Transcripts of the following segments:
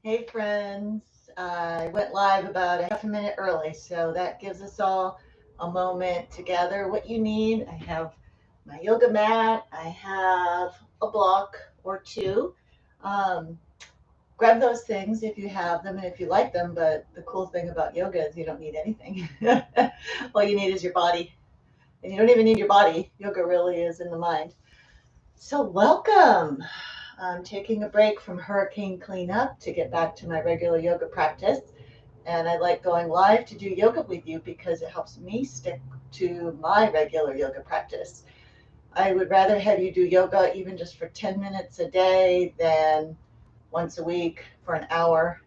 Hey friends, I went live about a half a minute early, so that gives us all a moment to gather what you need. I have my yoga mat, I have a block or two. Um, Grab those things if you have them and if you like them, but the cool thing about yoga is you don't need anything. All you need is your body, and you don't even need your body. Yoga really is in the mind. So, welcome. I'm taking a break from hurricane cleanup to get back to my regular yoga practice. And I like going live to do yoga with you because it helps me stick to my regular yoga practice. I would rather have you do yoga even just for 10 minutes a day than once a week for an hour.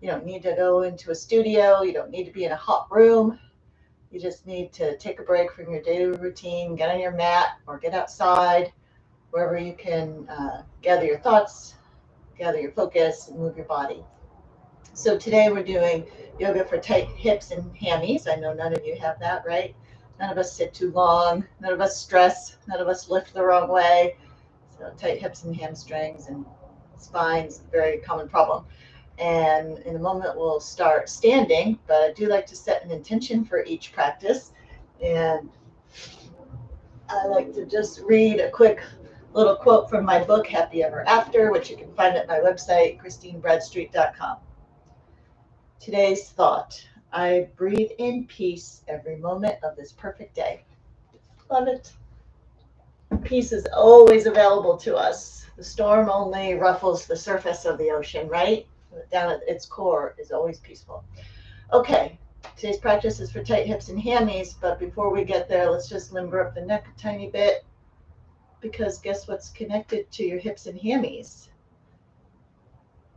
You don't need to go into a studio, you don't need to be in a hot room. You just need to take a break from your daily routine, get on your mat or get outside wherever you can gather your thoughts, gather your focus, and move your body. So today we're doing yoga for tight hips and hammies. I know none of you have that, right? None of us sit too long. None of us stress. None of us lift the wrong way. So tight hips and hamstrings and spines, very common problem. And in a moment we'll start standing, but I do like to set an intention for each practice. And I like to just read a quick little quote from my book, Happy Ever After, which you can find at my website, christinebradstreet.com. Today's thought: I breathe in peace every moment of this perfect day. Love it. Peace is always available to us. The storm only ruffles the surface of the ocean, right? Down at its core is always peaceful. Okay, today's practice is for tight hips and hammies, but before we get there, let's just limber up the neck a tiny bit, because guess what's connected to your hips and hammies?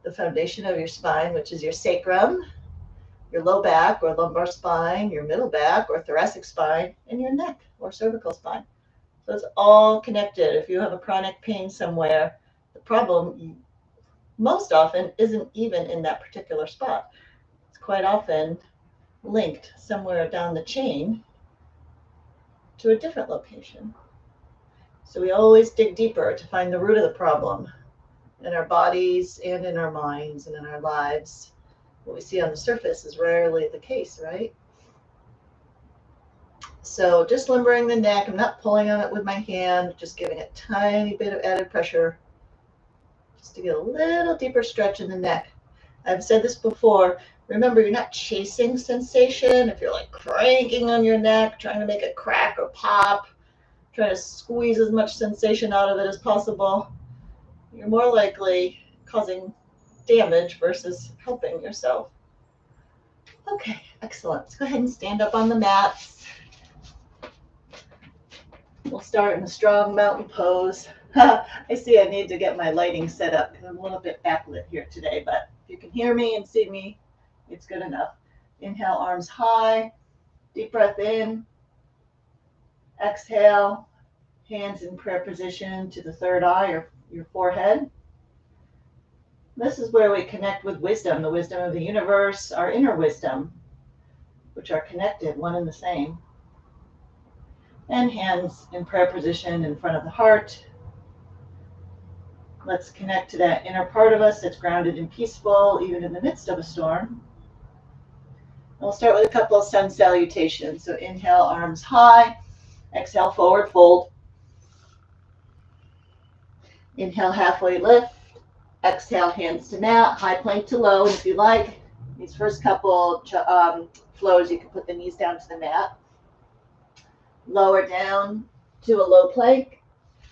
The foundation of your spine, which is your sacrum, your low back or lumbar spine, your middle back or thoracic spine, and your neck or cervical spine. So it's all connected. If you have a chronic pain somewhere, the problem most often isn't even in that particular spot. It's quite often linked somewhere down the chain to a different location. So we always dig deeper to find the root of the problem in our bodies and in our minds and in our lives. What we see on the surface is rarely the case, right? So just limbering the neck. I'm not pulling on it with my hand, just giving a tiny bit of added pressure just to get a little deeper stretch in the neck. I've said this before. Remember, you're not chasing sensation. If you're like cranking on your neck, trying to make it crack or pop, trying to squeeze as much sensation out of it as possible, you're more likely causing damage versus helping yourself. Okay, excellent. Let's go ahead and stand up on the mats. We'll start in a strong mountain pose. I see I need to get my lighting set up because I'm a little bit backlit here today, but if you can hear me and see me, it's good enough. Inhale, arms high, deep breath in. Exhale, hands in prayer position to the third eye or your forehead. This is where we connect with wisdom, the wisdom of the universe, our inner wisdom, which are connected, one and the same. And hands in prayer position in front of the heart. Let's connect to that inner part of us that's grounded and peaceful, even in the midst of a storm. And we'll start with a couple of sun salutations. So inhale, arms high. Exhale, forward fold. Inhale, halfway lift. Exhale, hands to mat, high plank to low. And if you like, these first couple flows, you can put the knees down to the mat. Lower down to a low plank,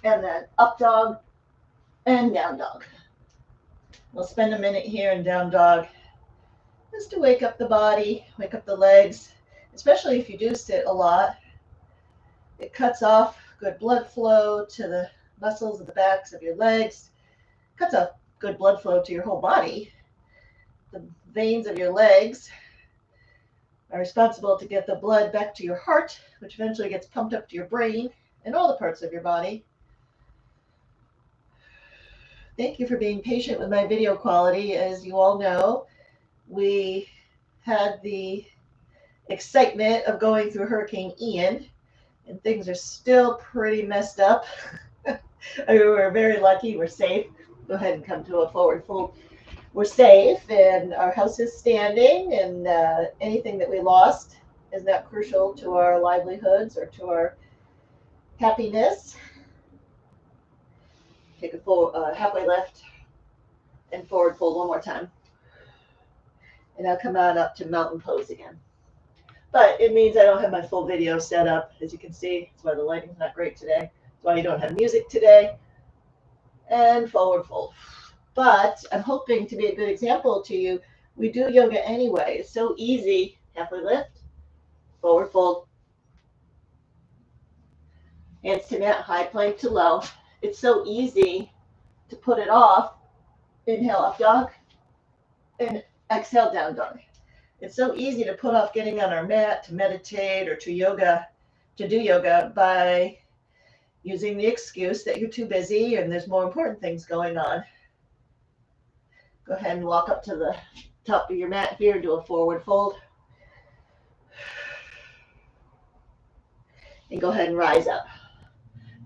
and then up dog and down dog. We'll spend a minute here in down dog just to wake up the body, wake up the legs, especially if you do sit a lot. It cuts off good blood flow to the muscles of the backs of your legs, cuts off good blood flow to your whole body. The veins of your legs are responsible to get the blood back to your heart, which eventually gets pumped up to your brain and all the parts of your body. Thank you for being patient with my video quality. As you all know, we had the excitement of going through Hurricane Ian, and things are still pretty messed up. I mean, we're very lucky, we're safe. Go ahead and come to a forward fold. we're safe and our house is standing, and anything that we lost is not crucial to our livelihoods or to our happiness. Take a full halfway lift and forward fold one more time. And I'll come on up to mountain pose again. But it means I don't have my full video set up, as you can see. That's why the lighting's not great today. That's why you don't have music today. And forward fold. But I'm hoping to be a good example to you. We do yoga anyway. It's so easy. Halfway lift, forward fold. Hands to mat, high plank to low. It's so easy to put it off. Inhale, up dog. And exhale, down dog. It's so easy to put off getting on our mat to meditate or to do yoga by using the excuse that you're too busy and there's more important things going on. Go ahead and walk up to the top of your mat here, do a forward fold. And go ahead and rise up.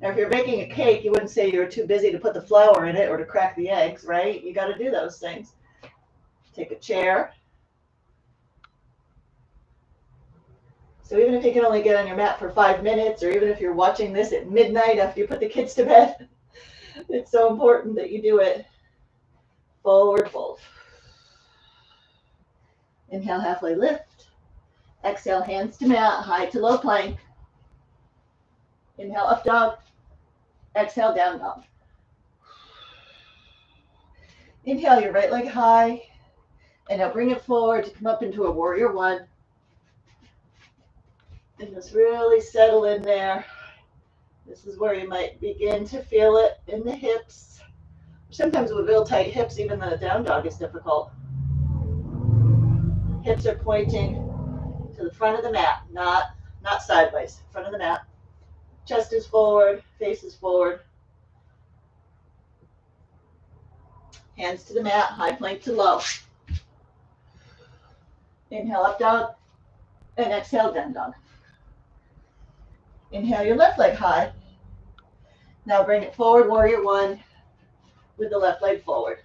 Now, if you're making a cake, you wouldn't say you're too busy to put the flour in it or to crack the eggs, right? You got to do those things. Take a chair. So even if you can only get on your mat for 5 minutes, or even if you're watching this at midnight after you put the kids to bed, it's so important that you do it. Forward fold. Inhale, halfway lift. Exhale, hands to mat, high to low plank. Inhale, up dog. Exhale, down dog. Inhale your right leg high. And now bring it forward to come up into a warrior one. And just really settle in there. This is where you might begin to feel it in the hips. Sometimes with real tight hips, even the down dog is difficult. Hips are pointing to the front of the mat, not sideways, front of the mat. Chest is forward, face is forward. Hands to the mat, high plank to low. Inhale, up dog, and exhale, down dog. Inhale your left leg high. Now bring it forward, warrior one, with the left leg forward.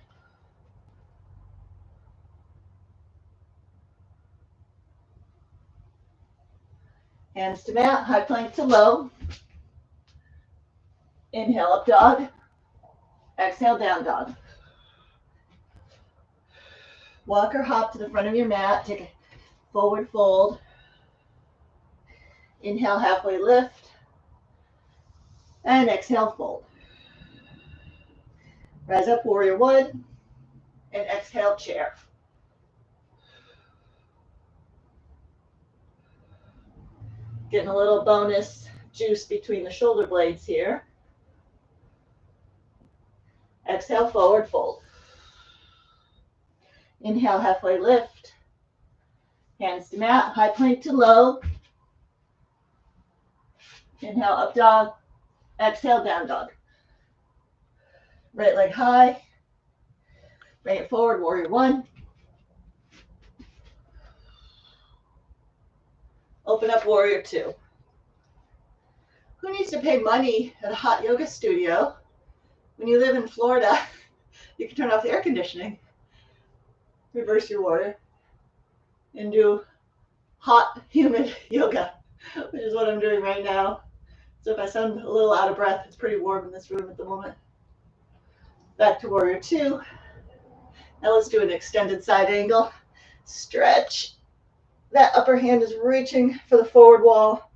Hands to mat, high plank to low. Inhale, up dog. Exhale, down dog. Walk or hop to the front of your mat. Take a forward fold. Inhale, halfway lift. And exhale, fold. Rise up, warrior one. And exhale, chair. Getting a little bonus juice between the shoulder blades here. Exhale, forward fold. Inhale, halfway lift. Hands to mat, high plank to low. Inhale, up dog. Exhale, down dog. Right leg high. Bring it forward, warrior one. Open up, warrior two. Who needs to pay money at a hot yoga studio? When you live in Florida, you can turn off the air conditioning. Reverse your warrior and do hot, humid yoga, which is what I'm doing right now. So if I sound a little out of breath, it's pretty warm in this room at the moment. Back to warrior two. Now let's do an extended side angle. Stretch. That upper hand is reaching for the forward wall.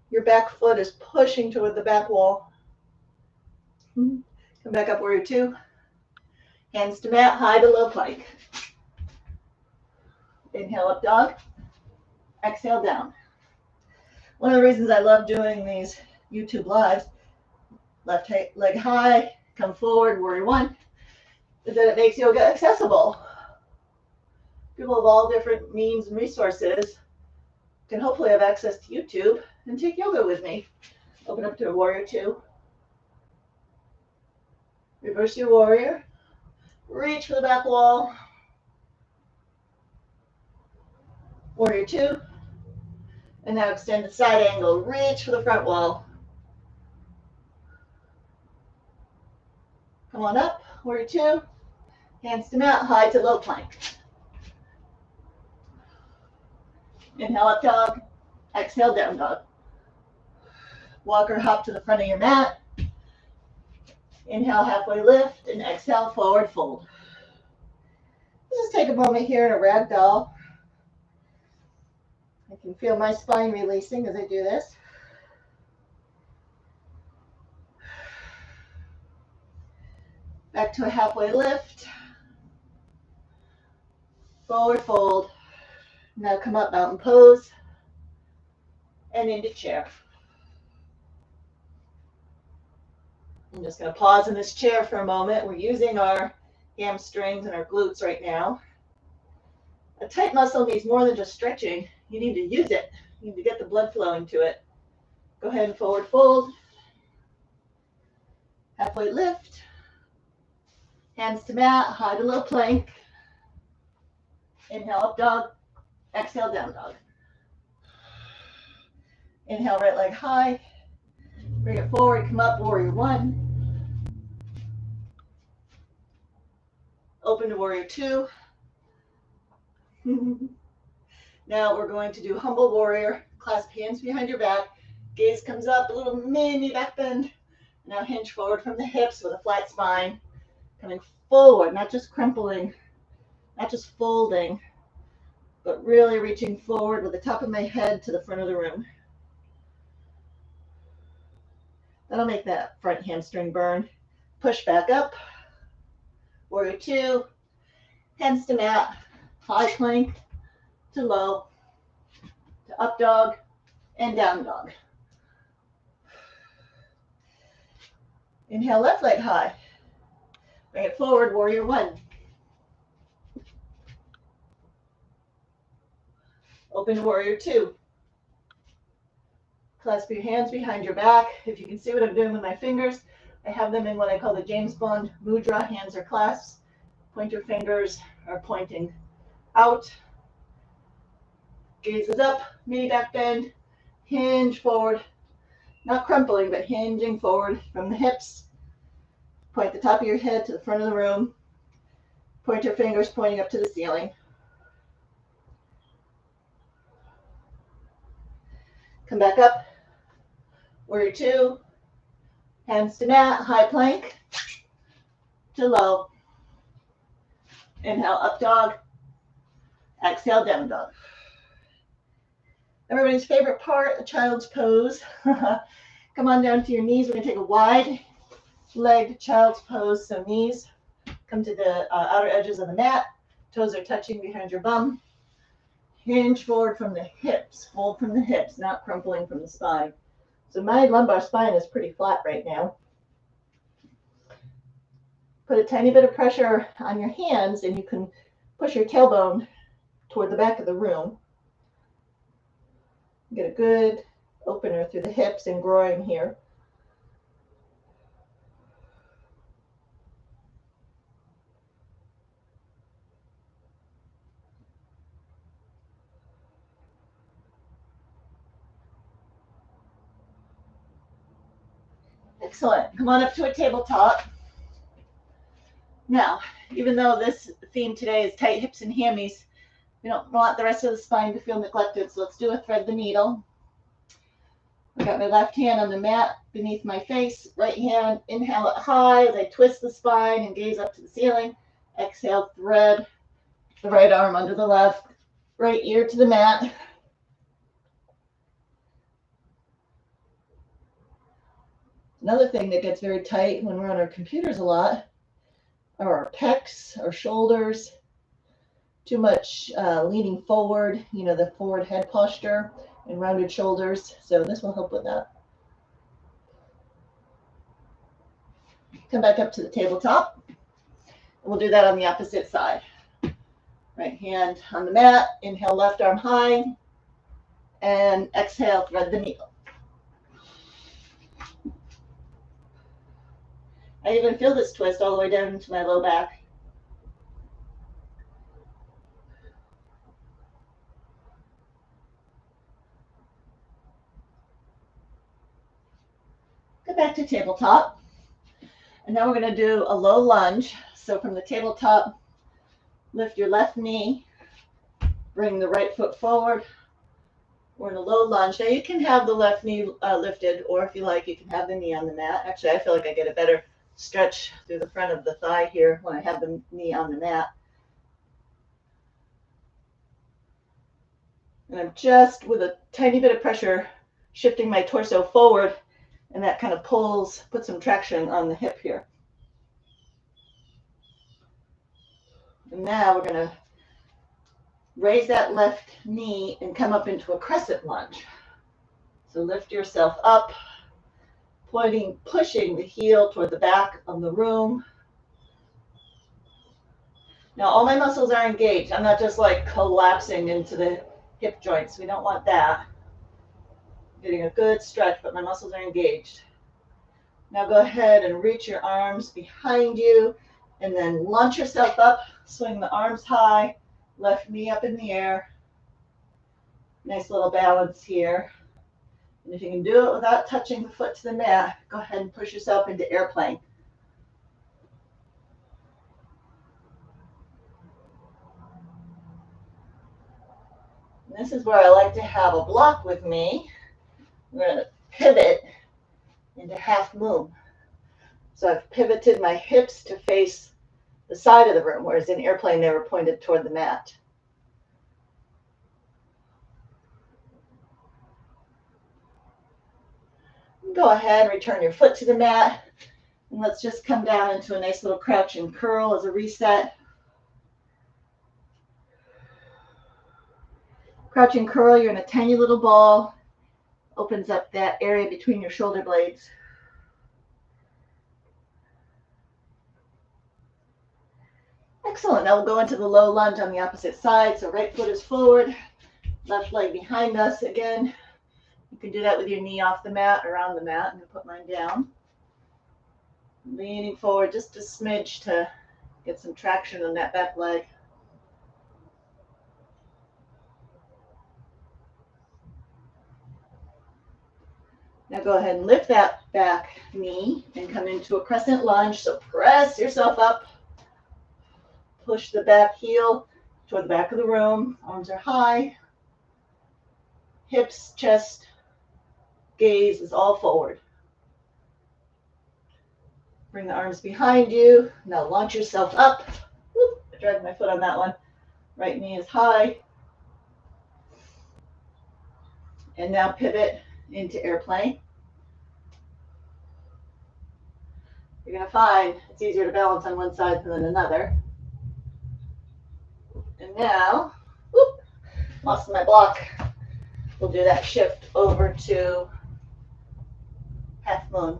Your back foot is pushing toward the back wall. Come back up, warrior two. Hands to mat, high to low plank. Inhale, up dog. Exhale, down. One of the reasons I love doing these YouTube lives, left leg high, come forward, warrior one, is that it makes yoga accessible. People of all different means and resources can hopefully have access to YouTube and take yoga with me. Open up to a warrior two. Reverse your warrior. Reach for the back wall. Warrior two. And now extend the side angle. Reach for the front wall. Come on up. Warrior two. Hands to mat, high to low plank. Inhale, up dog. Exhale, down dog. Walk or hop to the front of your mat. Inhale, halfway lift, and exhale, forward fold. Just take a moment here in a ragdoll. I can feel my spine releasing as I do this. Back to a halfway lift. Forward fold. Now come up, mountain pose, and into chair. I'm just going to pause in this chair for a moment. We're using our hamstrings and our glutes right now. A tight muscle needs more than just stretching. You need to use it. You need to get the blood flowing to it. Go ahead and forward fold. Halfway lift. Hands to mat, high to low plank. Inhale, up dog. Exhale, down dog. Inhale, right leg high. Bring it forward, come up, warrior one. Open to warrior two. Now we're going to do humble warrior. Clasp hands behind your back. Gaze comes up, a little mini back bend. Now hinge forward from the hips with a flat spine. Coming forward, not just crumpling, not just folding, but really reaching forward with the top of my head to the front of the room. That'll make that front hamstring burn. Push back up. Warrior two. Hands to mat. High plank to low to up dog and down dog. Inhale, left leg high. Bring it forward, warrior one. Open to warrior two. Clasp your hands behind your back. If you can see what I'm doing with my fingers, I have them in what I call the James Bond mudra. Hands are clasped. Pointer fingers are pointing out. Gaze is up, mini back bend. Hinge forward. Not crumpling, but hinging forward from the hips. Point the top of your head to the front of the room. Pointer fingers pointing up to the ceiling. Come back up. Warrior two. Hands to mat, high plank to low. Inhale, up dog. Exhale, down dog. Everybody's favorite part, a child's pose. Come on down to your knees. We're going to take a wide legged child's pose. So knees come to the outer edges of the mat. Toes are touching behind your bum. Hinge forward from the hips. Fold from the hips, not crumpling from the spine. So my lumbar spine is pretty flat right now. Put a tiny bit of pressure on your hands and you can push your tailbone toward the back of the room. Get a good opener through the hips and groin here. Excellent. Come on up to a tabletop. Now, even though this theme today is tight hips and hammies, we don't want the rest of the spine to feel neglected, so let's do a thread the needle. I got my left hand on the mat beneath my face, right hand, inhale it high as I twist the spine and gaze up to the ceiling. Exhale, thread the right arm under the left, right ear to the mat. Another thing that gets very tight when we're on our computers a lot are our pecs, our shoulders, too much leaning forward, the forward head posture and rounded shoulders. So this will help with that. Come back up to the tabletop. We'll do that on the opposite side. Right hand on the mat, inhale left arm high, and exhale, thread the needle. I even feel this twist all the way down into my low back. Go back to tabletop. And now we're going to do a low lunge. So from the tabletop, lift your left knee, bring the right foot forward. We're in a low lunge. Now you can have the left knee lifted, or if you like, you can have the knee on the mat. Actually, I feel like I get a better stretch through the front of the thigh here when I have the knee on the mat. And I'm just, with a tiny bit of pressure, shifting my torso forward, and that kind of puts some traction on the hip here. And now we're going to raise that left knee and come up into a crescent lunge. So lift yourself up, pushing the heel toward the back of the room. Now all my muscles are engaged. I'm not just like collapsing into the hip joints. We don't want that. Getting a good stretch, but my muscles are engaged. Now go ahead and reach your arms behind you and then launch yourself up. Swing the arms high, left knee up in the air. Nice little balance here. And if you can do it without touching the foot to the mat, go ahead and push yourself into airplane. And this is where I like to have a block with me. I'm going to pivot into half moon. So I've pivoted my hips to face the side of the room, whereas in airplane they were pointed toward the mat. Go ahead and return your foot to the mat. And let's just come down into a nice little crouch and curl as a reset. Crouch and curl, you're in a tiny little ball. Opens up that area between your shoulder blades. Excellent. Now we'll go into the low lunge on the opposite side. So right foot is forward, left leg behind us. Again, you can do that with your knee off the mat or on the mat. I'm going to put mine down. Leaning forward just a smidge to get some traction on that back leg. Now go ahead and lift that back knee and come into a crescent lunge. So press yourself up. Push the back heel toward the back of the room. Arms are high. Hips, chest, gaze is all forward. Bring the arms behind you. Now launch yourself up. Whoop, I dragged my foot on that one. Right knee is high. And now pivot into airplane. You're going to find it's easier to balance on one side than another. And now, whoop, lost my block. We'll do that shift over to half moon.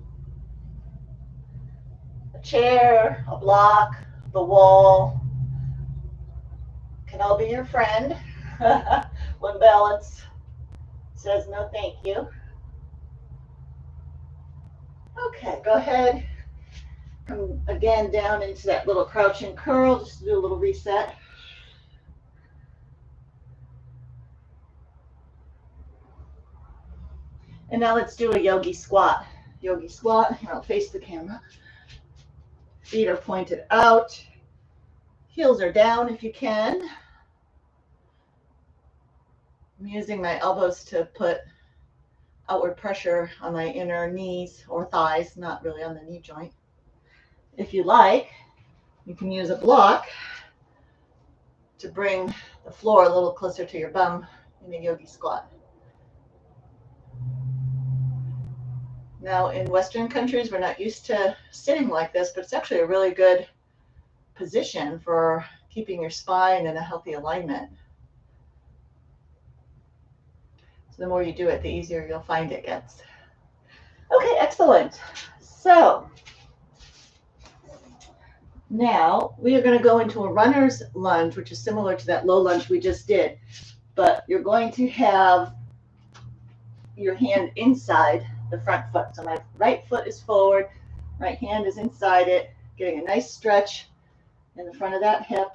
A chair, a block, the wall can all be your friend. When balance says no thank you. Okay, go ahead. Come again down into that little crouch and curl, just to do a little reset. And now let's do a yogi squat. Yogi squat, here I'll face the camera. Feet are pointed out. Heels are down if you can. I'm using my elbows to put outward pressure on my inner knees or thighs, not really on the knee joint. If you like, you can use a block to bring the floor a little closer to your bum in a yogi squat. Now, in Western countries, we're not used to sitting like this, but it's actually a really good position for keeping your spine in a healthy alignment. So the more you do it, the easier you'll find it gets. Okay, excellent. So now we are going to go into a runner's lunge, which is similar to that low lunge we just did, but you're going to have your hand inside the front foot. So my right foot is forward, right hand is inside it, getting a nice stretch in the front of that hip.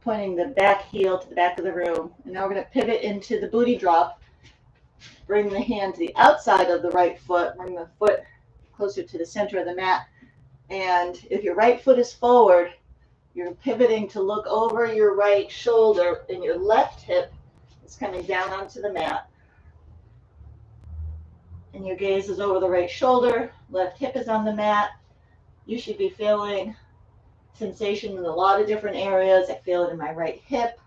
Pointing the back heel to the back of the room. And now we're going to pivot into the booty drop. bring the hand to the outside of the right foot, bring the foot closer to the center of the mat. And if your right foot is forward, you're pivoting to look over your right shoulder, and your left hip is coming down onto the mat. And your gaze is over the right shoulder, left hip is on the mat. You should be feeling sensation in a lot of different areas. I feel it in my right hip.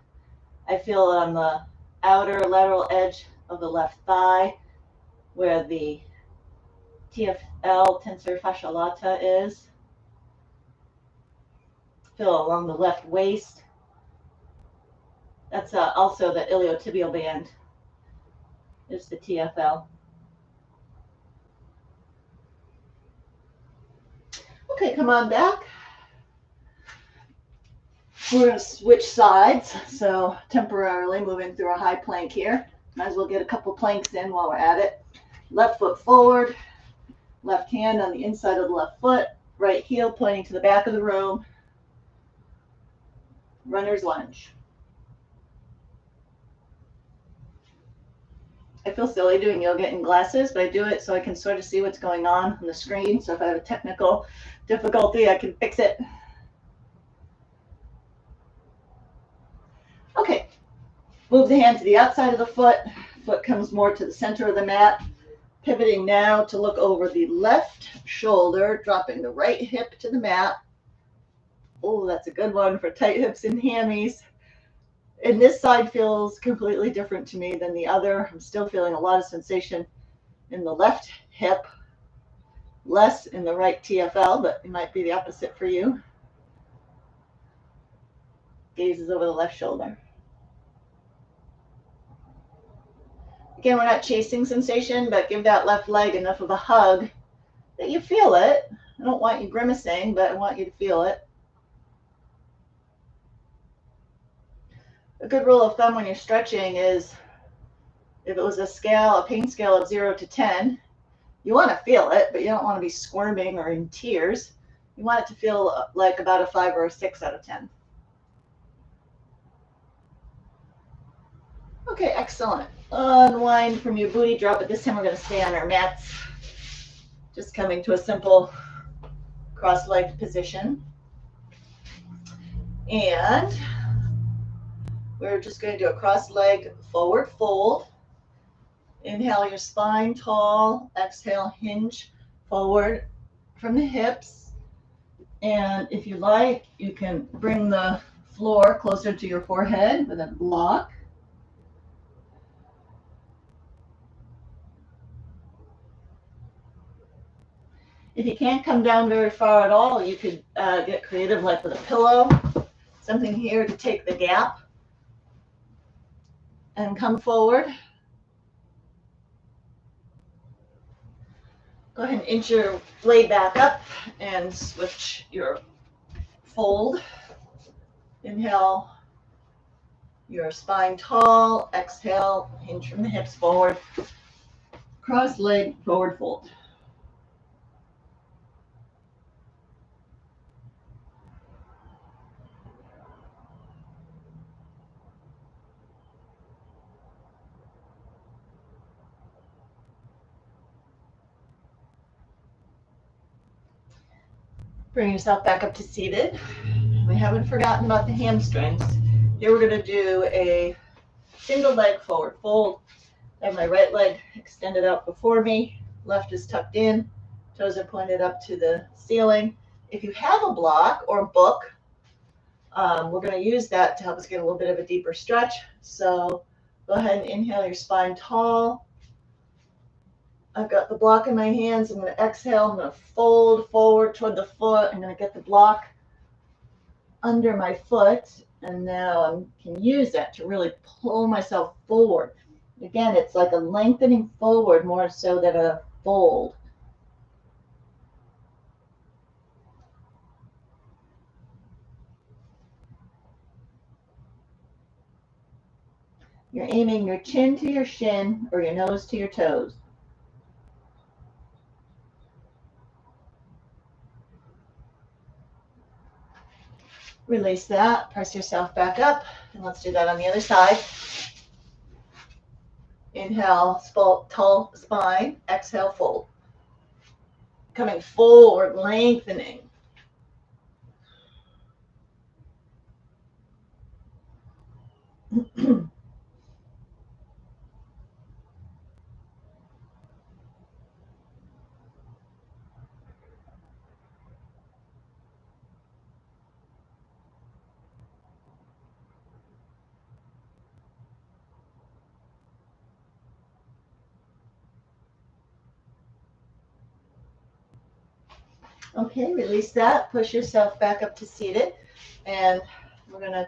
I feel it on the outer lateral edge of the left thigh, where the TFL, tensor fascia lata, is. Feel along the left waist. That's also the iliotibial band. It's the TFL. Okay, come on back. We're going to switch sides, so temporarily moving through a high plank here. Might as well get a couple planks in while we're at it. Left foot forward, left hand on the inside of the left foot, right heel pointing to the back of the room. Runner's lunge. I feel silly doing yoga in glasses, but I do it so I can sort of see what's going on the screen. So if I have a technical difficulty, I can fix it. Okay, move the hand to the outside of the foot. Foot comes more to the center of the mat. Pivoting now to look over the left shoulder, dropping the right hip to the mat. Oh, that's a good one for tight hips and hammies. And this side feels completely different to me than the other. I'm still feeling a lot of sensation in the left hip, less in the right TFL, but it might be the opposite for you. Gaze is over the left shoulder. Again, we're not chasing sensation, but give that left leg enough of a hug that you feel it. I don't want you grimacing, but I want you to feel it. A good rule of thumb when you're stretching is, if it was a scale, a pain scale of 0 to 10, you want to feel it, but you don't want to be squirming or in tears. You want it to feel like about a 5 or a 6 out of 10. Okay, excellent. Unwind from your booty drop, but this time we're going to stay on our mats. Just coming to a simple cross-legged position. And we're just going to do a cross-legged forward fold. Inhale your spine tall. Exhale, hinge forward from the hips. And if you like, you can bring the floor closer to your forehead with a block. If you can't come down very far at all, you could get creative, like with a pillow, something here to take the gap, and come forward. Go ahead and inch your blade back up and switch your fold. Inhale your spine tall. Exhale, hinge from the hips forward. Cross leg forward fold. Bring yourself back up to seated. We haven't forgotten about the hamstrings. Here we're going to do a single leg forward fold. I have my right leg extended out before me. Left is tucked in. Toes are pointed up to the ceiling. If you have a block or a book, we're going to use that to help us get a little bit of a deeper stretch. So go ahead and inhale your spine tall. I've got the block in my hands. I'm going to exhale. I'm going to fold forward toward the foot. I'm going to get the block under my foot. And now I can use that to really pull myself forward. Again, it's like a lengthening forward more so than a fold. You're aiming your chin to your shin or your nose to your toes. Release that, press yourself back up, and let's do that on the other side. Inhale, tall spine. Exhale, fold. Coming forward, lengthening. Okay, release that. Push yourself back up to seated. And we're going to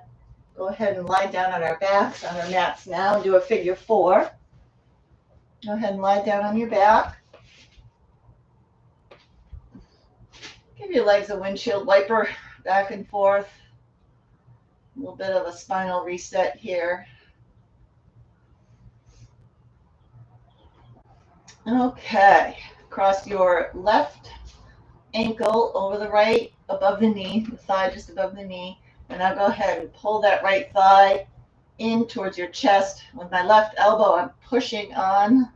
go ahead and lie down on our backs, on our mats now, and do a figure four. Go ahead and lie down on your back. Give your legs a windshield wiper back and forth. A little bit of a spinal reset here. Okay, cross your left ankle over the right, above the knee, the thigh just above the knee. And now go ahead and pull that right thigh in towards your chest. With my left elbow, I'm pushing on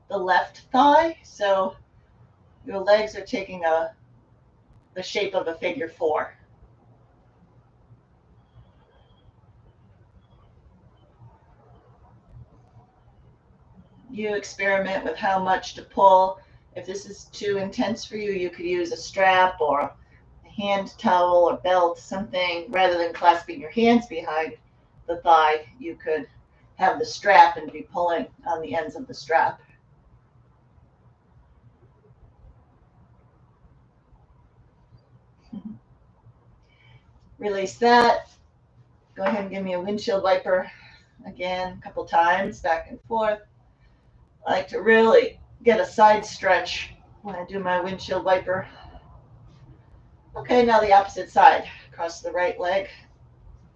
the left thigh. So your legs are taking the shape of a figure four. You experiment with how much to pull. If this is too intense for you, you could use a strap or a hand towel or belt, something, rather than clasping your hands behind the thigh. You could have the strap and be pulling on the ends of the strap. Release that. Go ahead and give me a windshield wiper again, a couple times, back and forth. I like to really get a side stretch when I do my windshield wiper. Okay, now the opposite side. Cross the right leg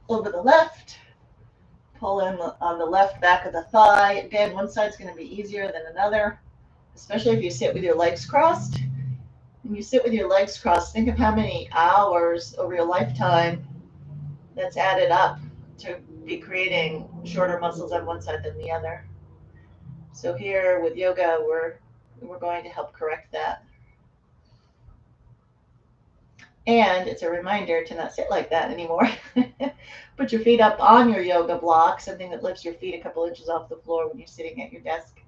over the left. Pull in on the left back of the thigh. Again, one side's going to be easier than another, especially if you sit with your legs crossed. When you sit with your legs crossed, think of how many hours over your lifetime that's added up to be creating shorter muscles on one side than the other. So here with yoga, we're going to help correct that. And it's a reminder to not sit like that anymore. Put your feet up on your yoga block, something that lifts your feet a couple inches off the floor when you're sitting at your desk.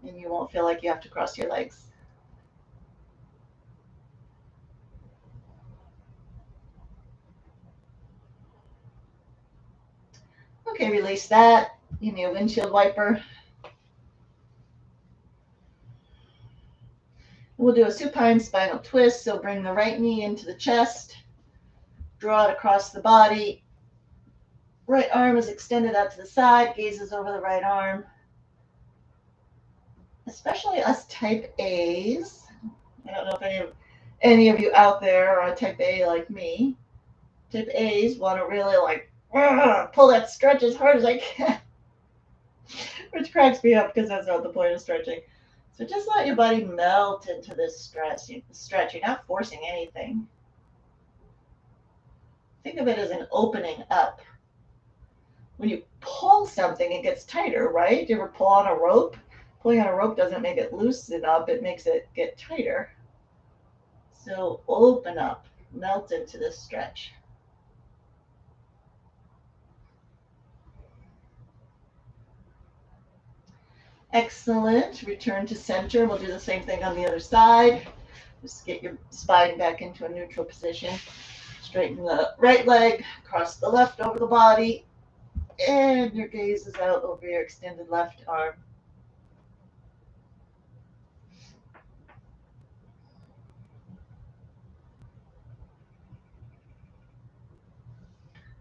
And you won't feel like you have to cross your legs. Okay, release that. Give me a windshield wiper. We'll do a supine spinal twist. So bring the right knee into the chest. Draw it across the body. Right arm is extended out to the side. Gazes over the right arm. Especially us type A's. I don't know if any of you out there are a type A like me. Type A's want to really like pull that stretch as hard as I can, which cracks me up because that's not the point of stretching. So just let your body melt into this stretch. You're not forcing anything. Think of it as an opening up. When you pull something, it gets tighter, right? Do you ever pull on a rope? Pulling on a rope doesn't make it loosen up, it makes it get tighter. So open up, melt into this stretch. Excellent. Return to center. We'll do the same thing on the other side. Just get your spine back into a neutral position. Straighten the right leg, cross the left over the body, and your gaze is out over your extended left arm.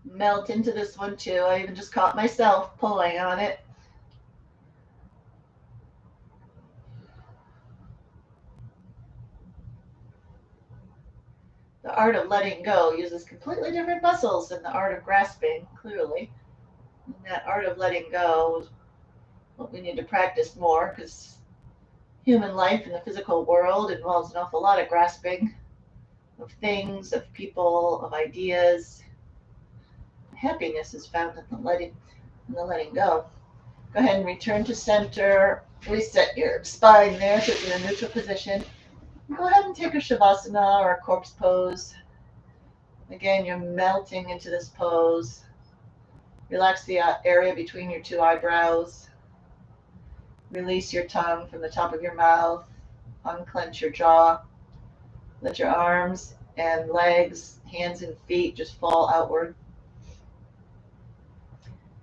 Melt into this one too. I even just caught myself pulling on it. The art of letting go uses completely different muscles than the art of grasping, clearly. And that art of letting go is what we need to practice more, because human life in the physical world involves an awful lot of grasping of things, of people, of ideas. Happiness is found in the letting go. Go ahead and return to center. Reset your spine there so you're in a neutral position. Go ahead and take a Shavasana or a corpse pose. Again, you're melting into this pose. Relax the area between your two eyebrows. Release your tongue from the top of your mouth. Unclench your jaw. Let your arms and legs, hands and feet just fall outward.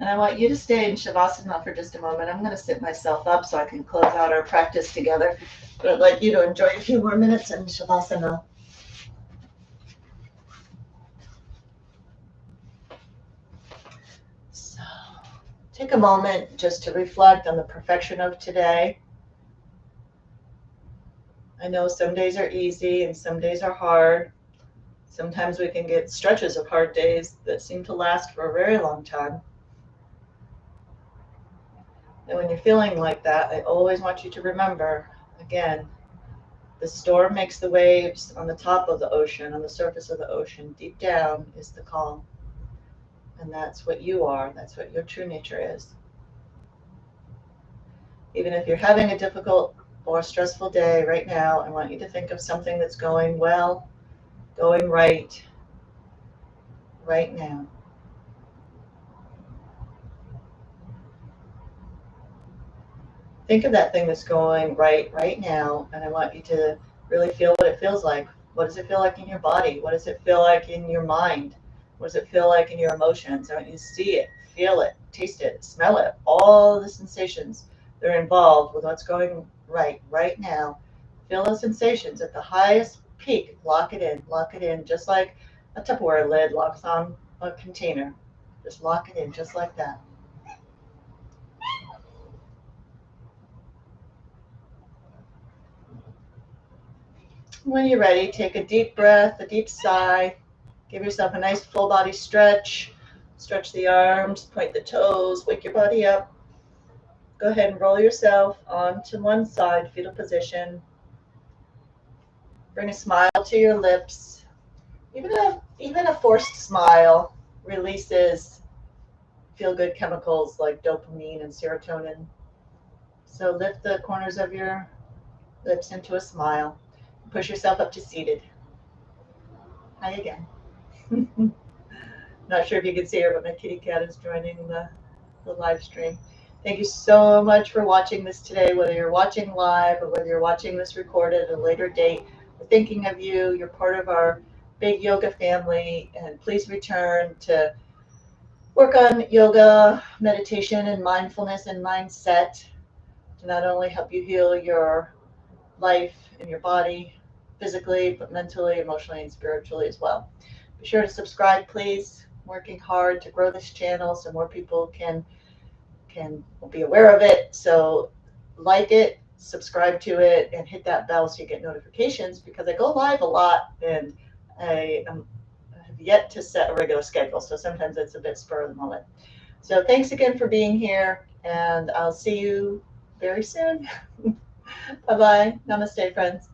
And I want you to stay in Shavasana for just a moment. I'm going to sit myself up so I can close out our practice together. But I'd like you to enjoy a few more minutes in Shavasana. So take a moment just to reflect on the perfection of today. I know some days are easy and some days are hard. Sometimes we can get stretches of hard days that seem to last for a very long time. And when you're feeling like that, I always want you to remember, again, the storm makes the waves on the top of the ocean, on the surface of the ocean. Deep down is the calm. And that's what you are. That's what your true nature is. Even if you're having a difficult or stressful day right now, I want you to think of something that's going well, going right now. Think of that thing that's going right now, and I want you to really feel what it feels like. What does it feel like in your body? What does it feel like in your mind? What does it feel like in your emotions? I want you to see it, feel it, taste it, smell it, all the sensations that are involved with what's going right now. Feel those sensations at the highest peak. Lock it in, just like a Tupperware lid locks on a container. Just lock it in, just like that. When you're ready, take a deep breath, a deep sigh. Give yourself a nice full body stretch. Stretch the arms, point the toes, wake your body up. Go ahead and roll yourself onto one side, fetal position. Bring a smile to your lips. Even a forced smile releases feel-good chemicals like dopamine and serotonin. So lift the corners of your lips into a smile. Push yourself up to seated. Hi again. Not sure if you can see her, but my kitty cat is joining the live stream. Thank you so much for watching this today, whether you're watching live or whether you're watching this recorded at a later date. We're thinking of you. You're part of our big yoga family, and please return to work on yoga, meditation, and mindfulness and mindset to not only help you heal your life and your body physically, but mentally, emotionally, and spiritually as well. Be sure to subscribe, please. I'm working hard to grow this channel so more people can be aware of it. So like it, subscribe to it, and hit that bell so you get notifications, because I go live a lot and I have yet to set a regular schedule. So sometimes it's a bit spur of the moment. So thanks again for being here, and I'll see you very soon. Bye-bye. Namaste, friends.